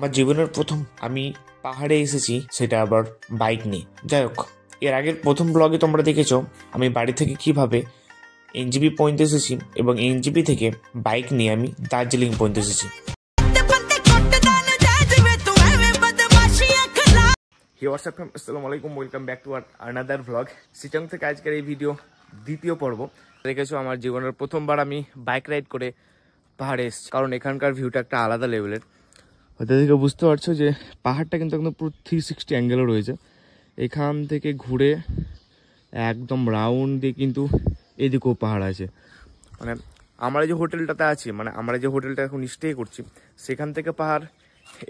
আমার জীবনের প্রথম আমি পাহাড়ে এসেছি, সেটা আবার বাইক নিয়ে। যাই হোক, এর আগের প্রথম ব্লগে তোমরা দেখেছো আমি বাড়ি থেকে কিভাবে এনজিপি পয়েন্ট এসেছি এবং এনজিপি থেকে বাইক নিয়ে আমি দার্জিলিং পয়েন্ট এসেছি। আসসালামু আলাইকুম, welcome back to another vlog. Sittong থেকে আজকের এই ভিডিও দ্বিতীয় পর্ব। দেখেছো আমার জীবনের প্রথমবার আমি বাইক রাইড করে পাহাড়ে এসেছি, কারণ এখানকার ভিউটা একটা আলাদা লেভেলের। হয়তো দেখে বুঝতে পারছো যে পাহাড়টা কিন্তু একদম পুরো 360 অ্যাঙ্গেলও রয়েছে। এখান থেকে ঘুরে একদম রাউন্ড দিয়ে কিন্তু এদিকেও পাহাড় আছে। মানে আমরা যে হোটেলটাতে আছি, মানে আমরা যে হোটেলটা এখন স্টে করছি, সেখান থেকে পাহাড়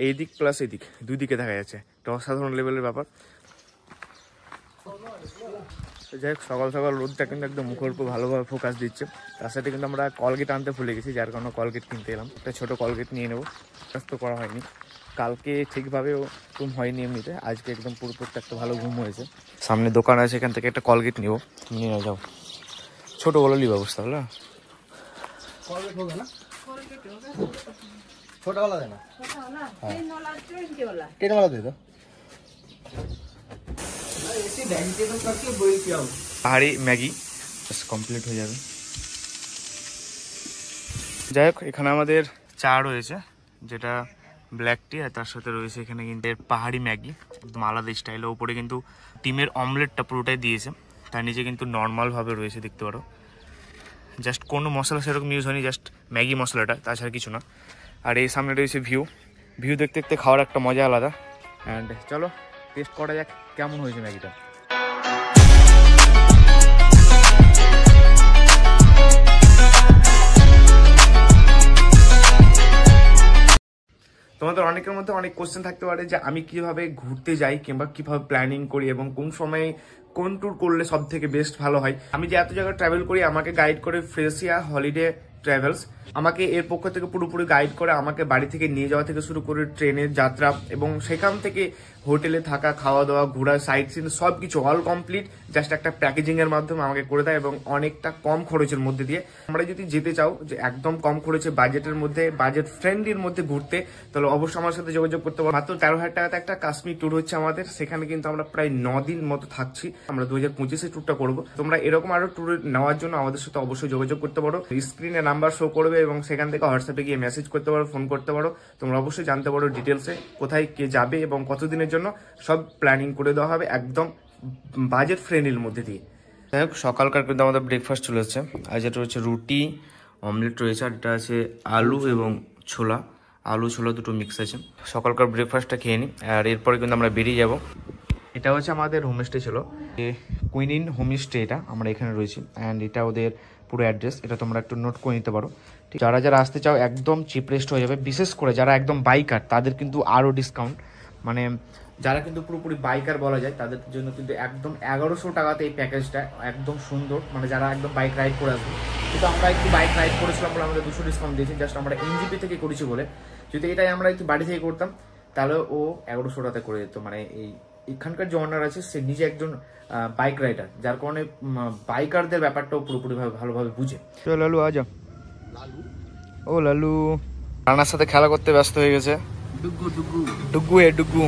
এই দিক প্লাস এদিক দুই দিকে দেখা যাচ্ছে। এটা অসাধারণ লেভেলের ব্যাপার। যাই হোক, সকাল সকাল রোদটা কিন্তু একদম মুখের উপর ভালোভাবে ফোকাস দিচ্ছে। তার সাথে কিন্তু আমরা কলগেট আনতে ভুলে গেছি, যার কারণে কলগেট কিনতে এলাম। একটা ছোটো কলগেট নিয়ে নেবো। তো করা হয়নি কালকে, ঠিকভাবেও ঘুম হয়নি এমনিতে। আজকে একদম পুরোপুরি একটা ভালো ঘুম হয়েছে। সামনে দোকান আছে, এখান থেকে একটা কলগেট নিবো। নিয়ে যাও, ছোটো বলোলি ব্যবস্থা হলো। कॉलगेट होगा ना, छोटा वाला देना, टेन वाला दे दो। ऐसे वेजिटेबल करके बॉईल किया हो পাহাড়ি ম্যাগি বাস কমপ্লিট হয়ে যাবে। যাই হোক, এখানে আমাদের চা রয়েছে, যেটা ব্ল্যাক টি, আর তার সাথে রয়েছে এখানে কিন্তু পাহাড়ি ম্যাগি, একদম আলাদা স্টাইলের। ওপরে কিন্তু ডিমের অমলেটটা পুরোটাই দিয়েছে, তার নিচে কিন্তু নর্মালভাবে রয়েছে, দেখতে পারো। জাস্ট কোনো মশলা সেরকম ইউজ হয়নি, জাস্ট ম্যাগি মশলাটা, তাছাড়া কিছু না। আর এই সামনে রয়েছে ভিউ দেখতে দেখতে খাওয়ার একটা মজা আলাদা। অ্যান্ড চলো টেস্ট করা যাক কেমন হয়েছে ম্যাগিটা। তোমাদের অনেকের মধ্যে অনেক কোশ্চেন থাকতে পারে যে আমি কিভাবে ঘুরতে যাই কিংবা কিভাবে প্ল্যানিং করি এবং কোন সময়ে কোন ট্যুর করলে সব থেকে বেস্ট ভালো হয়। আমি যে এত জায়গায় ট্রাভেল করি, আমাকে গাইড করে ফ্রেশিয়া হলিডে ট্রাভেলস। আমাকে এর পক্ষ থেকে পুরোপুরি গাইড করে, আমাকে বাড়ি থেকে নিয়ে যাওয়া থেকে শুরু করে ট্রেনের যাত্রা এবং সেখান থেকে হোটেলে থাকা, খাওয়া দাওয়া, ঘোরা, সাইট সিন সব কিছু অল কমপ্লিট জাস্ট একটা প্যাকেজিং এর মাধ্যমে আমাকে করে দেয় এবং অনেকটা কম খরচের মধ্যে দিয়ে। আমরা যদি যেতে চাও যে একদম কম খরচে বাজেটের মধ্যে, বাজেট ফ্রেন্ডলির মধ্যে ঘুরতে, তাহলে অবশ্যই আমার সাথে যোগাযোগ করতে পারো। মাত্র 13,000 টাকাতে একটা কাশ্মীর ট্যুর হচ্ছে আমাদের। সেখানে কিন্তু আমরা প্রায় 9 দিন মতো থাকছি। আমরা 2025-এ ট্যুরটা করবো। তোমরা এরকম আরো ট্যুর নেওয়ার জন্য আমাদের সাথে অবশ্যই যোগাযোগ করতে পারো। স্ক্রিনে নাম্বার শো করবে এবং সেখান থেকে হোয়াটসঅ্যাপে গিয়ে মেসেজ করতে পারো, ফোন করতে পারো। তোমরা অবশ্যই জানতে পারো ডিটেলসে কোথায় কে যাবে এবং কতদিনের জন্য, সব প্ল্যানিং করে দেওয়া হবে একদম বাজেট ফ্রেন্ডলির মধ্যে দিয়ে। যাই হোক, সকালকার কিন্তু আমাদের ব্রেকফাস্ট চলে এসেছে। আর যেটা রয়েছে রুটি, অমলেট রয়েছে, আর এটা আছে আলু এবং ছোলা, আলু ছোলা দুটো মিক্স আছে। সকালকার ব্রেকফাস্টটা খেয়ে নিই, আর এরপরে কিন্তু আমরা বেরিয়ে যাব। এটা হচ্ছে আমাদের হোমস্টে ছিল, কুইনিন হোমস্টে, এটা আমরা এখানে রয়েছি। অ্যান্ড এটা ওদের পুরো অ্যাড্রেস, এটা তোমরা একটু নোট করে নিতে পারো। যারা যারা আসতে চাও একদম চিপেস্ট হয়ে যাবে। বিশেষ করে যারা একদম বাইকার তাদের কিন্তু আরও ডিসকাউন্ট, মানে যারা কিন্তু পুরোপুরি বাইকার বলা যায় তাদের জন্য কিন্তু একদম 1100 টাকাতে এই প্যাকেজটা একদম সুন্দর। মানে যারা একদম বাইক রাইড করে আসবে, কিন্তু আমরা একটু বাইক রাইড করেছিলাম বলে আমাদের 200 ডিসকাউন্ট দিয়েছি, জাস্ট আমরা এনজিপি থেকে করেছি বলে। যদি এটাই আমরা একটু বাড়ি থেকে করতাম তাহলে ও 1100 টাকাতে করে যেত। মানে এখানকার যে অনার আছে সে নিজে একজন বাইক রাইডার, যার কারণে বাইকারদের ব্যাপারটাও পুরোপুরি ভালোভাবে বুঝে। লালু আজা, ও লালু রানার সাথে খেলা করতে ব্যস্ত হয়ে গেছে। ডুগু ডুগু ডুগু এ ডুগু।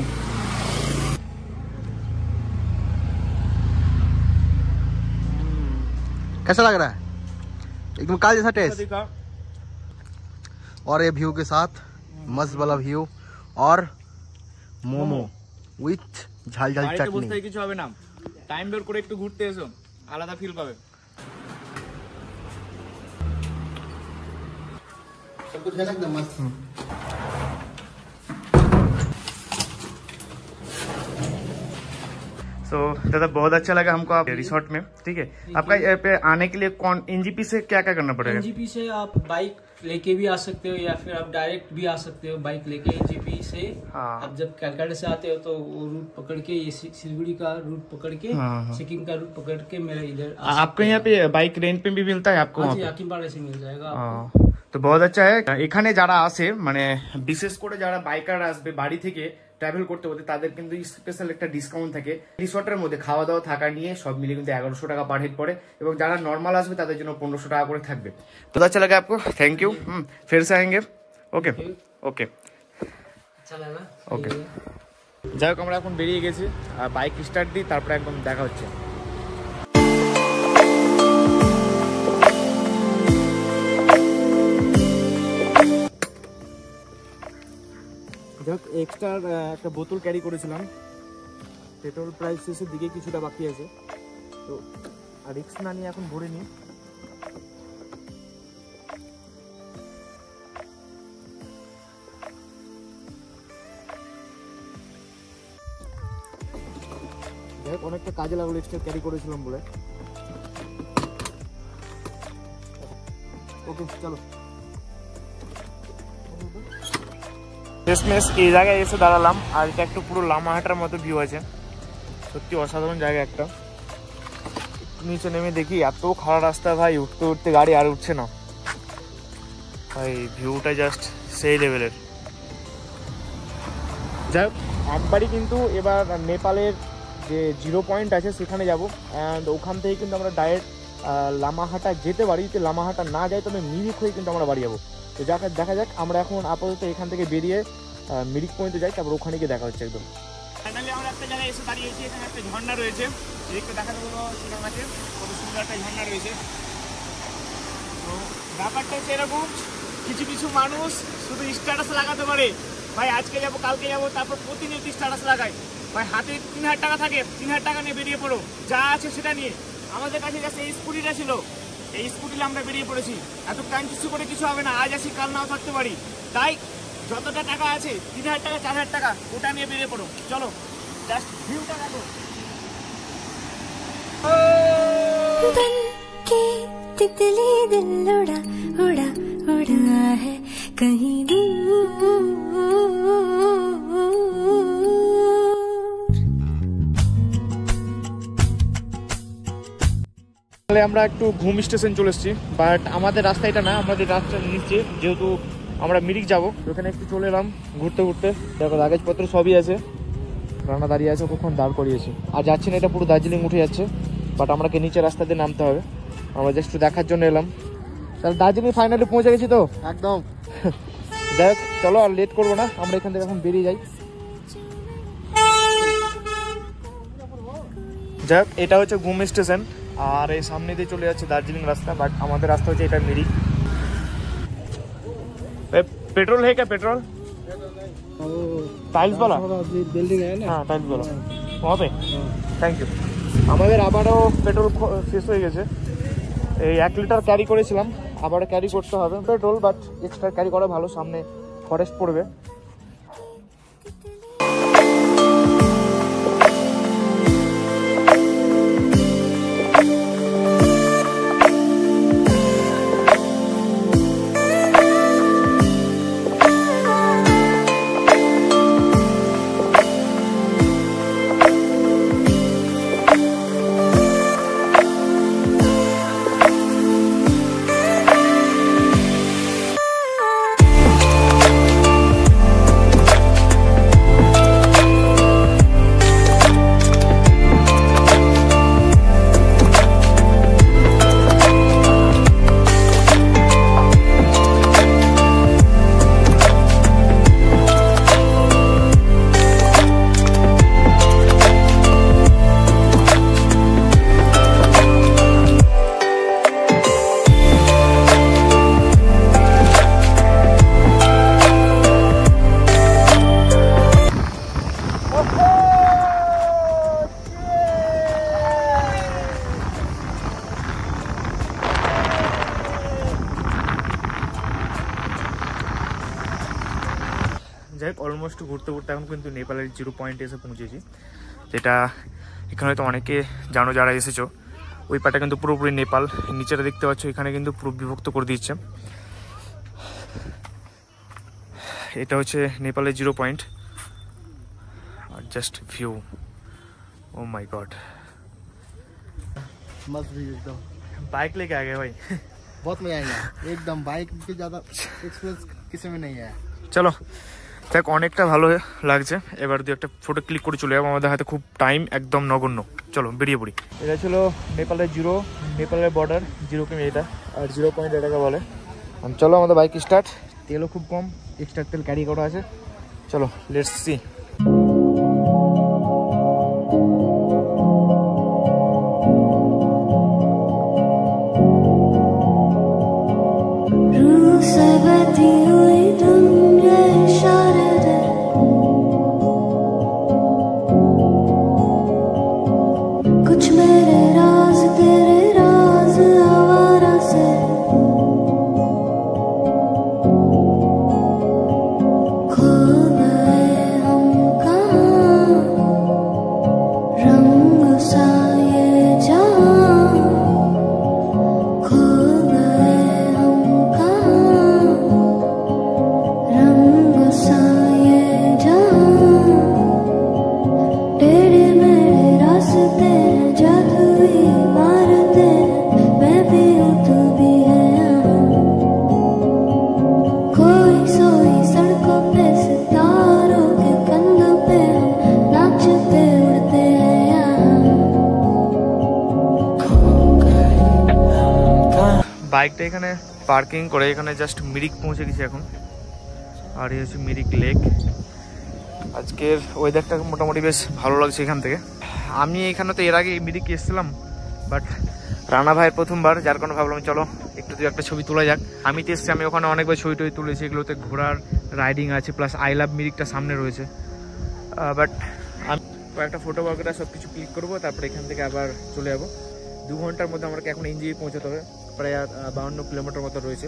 कैसा लग रहा है? एकदम काल जैसा टेस्ट, और ये व्यू के साथ मस्त वाला व्यू और मोमो উইথ ঝাল ঝাল চাটনি। বুঝতে কিছু হবে না, টাইম বের করে একটু ঘুরতে এসো, আলাদা ফিল পাবে। सब कुछ है ना एकदम मस्त। तो दादा बहुत अच्छा लगा हमको आप रिसोर्ट में। ठीक है, आपका यहाँ पे आने के लिए कौन एनजीपी से क्या क्या करना पड़ेगा? एनजीपी से आप बाइक लेके भी आ सकते हो या फिर आप डायरेक्ट भी आ सकते हो बाइक लेके एनजीपी से। हाँ। आप जब कैलकाटा से आते हो तो वो रूट पकड़ के, ये सिलगुड़ी का रूट पकड़ के, सिक्किम का रूट पकड़ के मेरे इधर आपके यहाँ पे बाइक रेंट पे भी मिलता है आपको? हाकिमपाड़ा से मिल जाएगा आपको। তো বহুত আচ্ছা। এখানে যারা আসে, মানে বিশেষ করে যারা বাইকার আসবে বাড়ি থেকে ট্রাভেল করতে হতে, তাদের কিন্তু স্পেশাল একটা ডিসকাউন্ট থাকে রিসোর্টের মধ্যে। খাওয়া দাওয়া থাকা নিয়ে সব মিলিয়ে কিন্তু 1100 টাকা পার হেড পড়ে, এবং যারা নর্মাল আসবে তাদের জন্য 1500 টাকা করে থাকবে। তো আচ্ছা লাগে আপকো, থ্যাংক ইউ, ফির সে আएंगे। ওকে ওকে। अच्छा लगा। ওকে, যাই হোক আমরা এখন বেরিয়ে গেছি, আর বাইক স্টার্ট দিই, তারপরে একদম দেখা হচ্ছে। যাই হোক এক্সট্রা একটা বোতল ক্যারি করেছিলাম, পেট্রোল প্রাইস শেষের দিকে কিছুটা বাকি আছে, তো আর রিক্স না নিয়ে এখন ভরে নিই। যাই হোক অনেকটা কাজে লাগলো এক্সট্রা ক্যারি করেছিলাম বলে। ওকে চলো। শেষমেশ এই জায়গায় এসে দাঁড়ালাম, আর এটা একটু পুরো লামাহাটার মতো ভিউ আছে, সত্যি অসাধারণ জায়গা একটা। নিচে নেমে দেখি এত খারাপ রাস্তা ভাই, উঠতে উঠতে গাড়ি আর উঠছে না ভাই, ভিউটা জাস্ট সেই লেভেলের। যাই হোক একবারই কিন্তু এবার নেপালের যে 0 পয়েন্ট আছে সেখানে যাব, অ্যান্ড ওখান থেকে কিন্তু আমরা ডাইরেক্ট লামাহাটা যেতে পারি। যদি লামাহাটা না যাই তবে মিরিক হয়ে কিন্তু আমরা বাড়ি যাবো। তো দেখা যাক, আমরা এখন আপাতত এখান থেকে বেরিয়ে মিরিক পয়েন্টে যাই, তারপর ওখানে গিয়ে দেখা হচ্ছে একদম। ফাইনালি আমরা একটা জায়গায় এসে দাঁড়িয়েছি, এখানে একটা ঝর্ণা রয়েছে, একটু দেখাতে বলবো সেখানে আছে, কত সুন্দর একটা ঝর্ণা রয়েছে। তো ব্যাপারটা হচ্ছে এরকম, কিছু কিছু মানুষ শুধু স্ট্যাটাস লাগাতে পারে, ভাই আজকে যাবো কালকে যাবো, তারপর প্রতিনিয়ত স্ট্যাটাস লাগায়। ভাই হাতে 3000 টাকা থাকে, 3000 টাকা নিয়ে বেরিয়ে পড়ো, যা আছে সেটা নিয়ে। আমাদের কাছে কাছে এই স্কুটিটা ছিল, এই স্কুটিতে আমরা বেরিয়ে পড়েছি। এত কাঞ্চুসি করে কিছু হবে না, আজ আসি কাল নাও থাকতে পারি, তাই যতটা টাকা আছে 3000 টাকা 4000 টাকা ওটা নিয়ে বেরিয়ে পড়ো। চলো জাস্ট ভিউটা দেখো। बनके तितली दिल उड़ा उड़ा उड़ा है कहीं दूर। আমরা একটু ঘুম স্টেশন চলে এসেছি, বাট আমাদের রাস্তা এটা না, আমরা যে রাস্তা নিচ্ছি, যেহেতু আমরা মিরিক যাব, ওখানে একটু চলে এলাম ঘুরতে ঘুরতে। দেখো কাগজপত্র সবই আছে, রান্না দাঁড়িয়ে আছে, কখন দাঁড় করিয়েছি। আর যাচ্ছি না, এটা পুরো দার্জিলিং উঠে যাচ্ছে, বাট আমাকে নিচে রাস্তা দিয়ে নামতে হবে। আমরা জাস্ট একটু দেখার জন্য এলাম। তাহলে দার্জিলিং ফাইনালি পৌঁছে গেছি তো একদম। যাই হোক চলো আর লেট করবো না, আমরা এখান থেকে এখন বেরিয়ে যাই। যাই হোক এটা হচ্ছে ঘুম স্টেশন, আর এই সামনে দিয়ে চলে যাচ্ছে দার্জিলিং রাস্তা, বাট আমাদের রাস্তা হচ্ছে এটা মিরিক। पेट्रोल है क्या? पेट्रोल टाइल्स वाला बिल्डिंग है ना, हाँ टाइल्स वाला वहाँ पे। Thank you. আমাদের আবারও পেট্রোল শেষ হয়ে গেছে, এই 1 লিটার ক্যারি করেছিলাম, আবারও ক্যারি করতে হবে পেট্রোল, বাট এক্সট্রা ক্যারি করা ভালো, সামনে ফরেস্ট পড়বে। যাই হোক অলমোস্ট ঘুরতে ঘুরতে এখন কিন্তু নেপালের 0 পয়েন্টে এসে পৌঁছেছি, যেটা এখানে হয়তো অনেকে জানো যারা এসেছো। ওই পাটা কিন্তু পুরোপুরি নেপাল, নিচেটা দেখতে পাচ্ছ এখানে কিন্তু পুরো বিভক্ত করে দিচ্ছে। এটা হচ্ছে নেপালের 0 পয়েন্ট, और just view, oh my God मस्त व्यू एकदम। बाइक लेके आ गए भाई बहुत मजा आएगा एकदम, बाइक से ज्यादा एक्सपीरियंस किसी में नहीं है। চলো দেখ অনেকটা ভালো লাগছে, এবার দিয়ে একটা ফটো ক্লিক করে চলে যাবো, আমাদের হাতে খুব টাইম একদম নগণ্য। চলো বেরিয়ে পড়ি। এটা ছিল নেপালের 0, নেপালের বর্ডার 0 কিমি এটা, আর 0 পয়েন্ট এটাকে বলে। চলো আমাদের বাইক স্টার্ট, তেলও খুব কম, এক্সট্রা তেল ক্যারি করা আছে। চলো লেটস সি। বাইকটা এখানে পার্কিং করে এখানে জাস্ট মিরিক পৌঁছে গেছি এখন। আর এই হচ্ছে মিরিক লেক। আজকের ওয়েদারটা মোটামুটি বেশ ভালো লাগছে এখান থেকে। আমি এখানে তো এর আগে মিরিক এসেছিলাম, বাট রানা ভাইয়ের প্রথমবার, যার কারণে ভাবলাম চলো একটু একটা ছবি তোলা যাক। আমি তো এসেছি, আমি ওখানে অনেকবার ছবি টবি তুলেছি, এগুলোতে ঘোড়ার রাইডিং আছে, প্লাস আই লাভ মিরিকটা সামনে রয়েছে। বাট আমি কয়েকটা ফটো বগেরা সব কিছু ক্লিক করবো, তারপরে এখান থেকে আবার চলে যাবো। 2 ঘন্টার মধ্যে আমাকে এখন এনজিবি পৌঁছাতে হবে, প্রায় 52 কিলোমিটার মতো রয়েছে।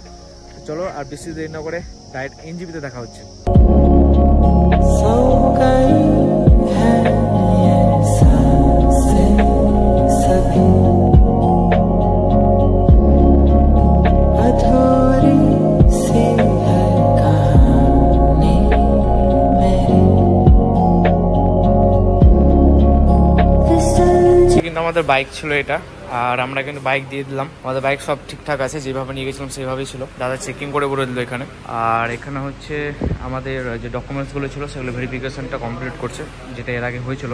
চলো আর বেশি দেরি না করে ডাইরেক্ট এনজিবিতে দেখা হচ্ছে। কিন্তু আমাদের বাইক ছিল এটা, আর আমরা কিন্তু বাইক দিয়ে দিলাম। আমাদের বাইক সব ঠিকঠাক আছে, যেভাবে নিয়ে গেছিলাম সেভাবেই ছিল। দাদা চেকিং করে বলে দিল এখানে। আর এখানে হচ্ছে আমাদের যে ডকুমেন্টসগুলো ছিল সেগুলো ভেরিফিকেশনটা কমপ্লিট করছে, যেটা এর আগে হয়েছিল।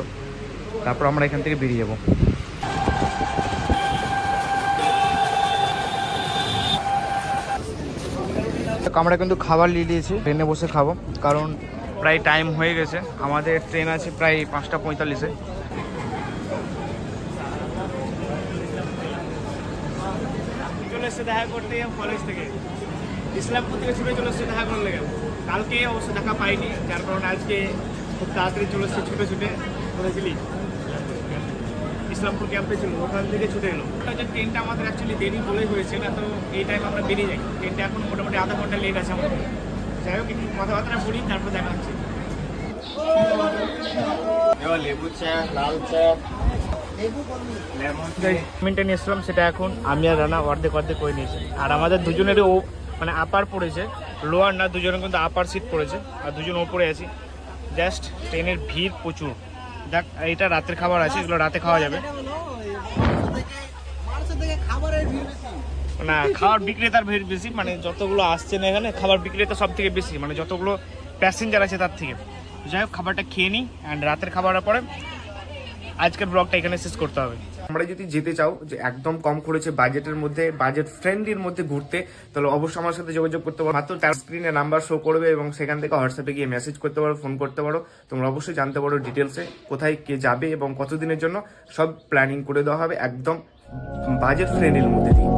তারপর আমরা এখান থেকে বেরিয়ে যাব। আমরা কিন্তু খাবার নিয়ে নিয়েছি, ট্রেনে বসে খাবো, কারণ প্রায় টাইম হয়ে গেছে। আমাদের ট্রেন আছে প্রায় 5:45-এ। চলে এসছে দেখা করতে কলেজ থেকে, ইসলামপুর থেকে ছুটে চলে এসছে দেখা করলে। কালকে অবশ্য দেখা পাইনি, যার কারণে আজকে খুব তাড়াতাড়ি চলে এসছে ছুটে ছুটে। বলেছিলি ইসলামপুর ক্যাম্পে ছিল, ওখান থেকে ছুটে এলো। যে ট্রেনটা আমাদের অ্যাকচুয়ালি দেরি বলেই হয়েছে, না তো এই টাইম আমরা বেরিয়ে যাই। ট্রেনটা এখন মোটামুটি আধা ঘন্টা লেট আছে আমাদের। যাই হোক একটু কথাবার্তা বলি, তারপর দেখা হচ্ছে। লেবু চা, লাল চা, মেনটেন এসলাম, সেটা এখন আমি আর রানা অর্ধেক করে নিয়েছি। আর আমাদের দুজনেরই মানে আপার পড়েছে, লোয়ার না, দুজনের কিন্তু আপার সিট পড়েছে, আর দুজন ওপরে আছি। জাস্ট ট্রেনের ভিড় প্রচুর। দেখ এইটা রাতের খাবার আছে, এগুলো রাতে খাওয়া যাবে না। খাবার বিক্রেতার ভিড় বেশি, মানে যতগুলো আসছে না এখানে খাবার বিক্রেতা সব থেকে বেশি, মানে যতগুলো প্যাসেঞ্জার আছে তার থেকে। যাই হোক খাবারটা খেয়ে নিই, অ্যান্ড রাতের খাবারের পরে আজকের ব্লগটা এখানে শেষ করতে হবে। আমরা যদি যেতে চাও যে একদম কম খরচে বাজেটের মধ্যে, বাজেট ফ্রেন্ডলির মধ্যে ঘুরতে, তাহলে অবশ্যই আমার সাথে যোগাযোগ করতে পারো। মাত্র তার স্ক্রিনে নাম্বার শো করবে এবং সেখান থেকে হোয়াটসঅ্যাপে গিয়ে মেসেজ করতে পারো, ফোন করতে পারো। তোমরা অবশ্যই জানতে পারো ডিটেলসে কোথায় কে যাবে এবং কতদিনের জন্য, সব প্ল্যানিং করে দেওয়া হবে একদম বাজেট ফ্রেন্ডলির মধ্যে দিয়ে।